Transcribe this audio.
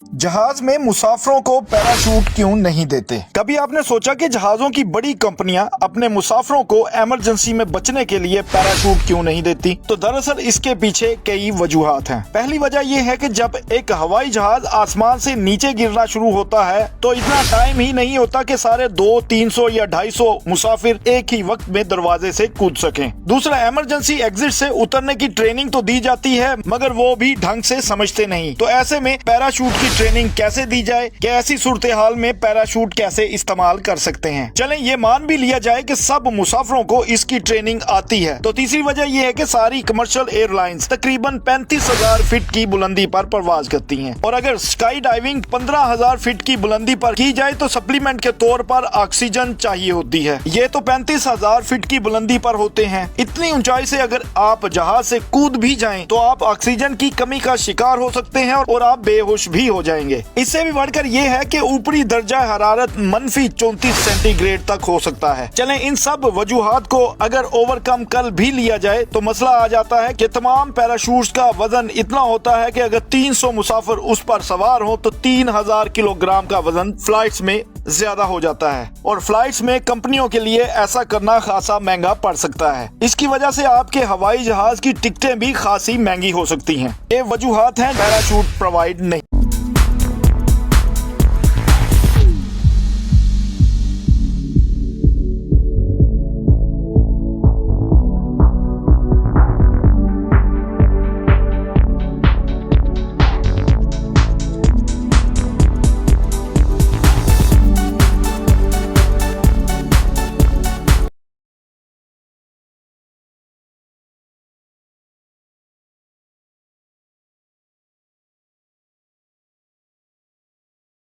जहाज में मुसाफिरों को पैराशूट क्यों नहीं देते? कभी आपने सोचा कि जहाजों की बड़ी कंपनियां अपने मुसाफिरों को इमरजेंसी में बचने के लिए पैराशूट क्यों नहीं देती? तो दरअसल इसके पीछे कई वजूहात हैं। पहली वजह यह है कि जब एक हवाई जहाज आसमान से नीचे गिरना शुरू होता है तो इतना टाइम ही नहीं होता कि सारे 200-300 या 250 मुसाफिर एक ही वक्त में दरवाजे से कूद सकें। दूसरा, इमरजेंसी एग्जिट से उतरने की ट्रेनिंग तो दी जाती है मगर वो भी ढंग से समझते नहीं। तो ऐसे में पैराशूट की ट्रेनिंग कैसे दी जाए कि ऐसी सूरत हाल में पैराशूट कैसे इस्तेमाल कर सकते हैं? चलें ये मान भी लिया जाए कि सब मुसाफिरों को इसकी ट्रेनिंग आती है, तो तीसरी वजह यह है कि सारी कमर्शियल एयरलाइंस तकरीबन 35,000 फीट की बुलंदी पर परवाज करती हैं और अगर स्काई डाइविंग 15,000 फीट की बुलंदी पर की जाए तो सप्लीमेंट के तौर पर ऑक्सीजन चाहिए होती है। ये तो 35,000 फीट की बुलंदी पर होते हैं। इतनी ऊंचाई से अगर आप जहाज से कूद भी जाएं तो आप ऑक्सीजन की कमी का शिकार हो सकते हैं और आप बेहोश भी हो जाएंगे। इससे भी बढ़कर यह है कि ऊपरी दर्जा हरारत -34 सेंटीग्रेड तक हो सकता है। चलें इन सब वजूहात को अगर ओवरकम कर भी लिया जाए तो मसला आ जाता है कि तमाम पैराशूट्स का वजन इतना होता है कि अगर 300 मुसाफिर उस पर सवार हो तो 3000 किलोग्राम का वजन फ्लाइट्स में ज्यादा हो जाता है और फ्लाइट्स में कंपनियों के लिए ऐसा करना खासा महंगा पड़ सकता है। इसकी वजह से आपके हवाई जहाज की टिकटें भी खासी महंगी हो सकती हैं। ये वजूहात हैं पैराशूट प्रोवाइड नहीं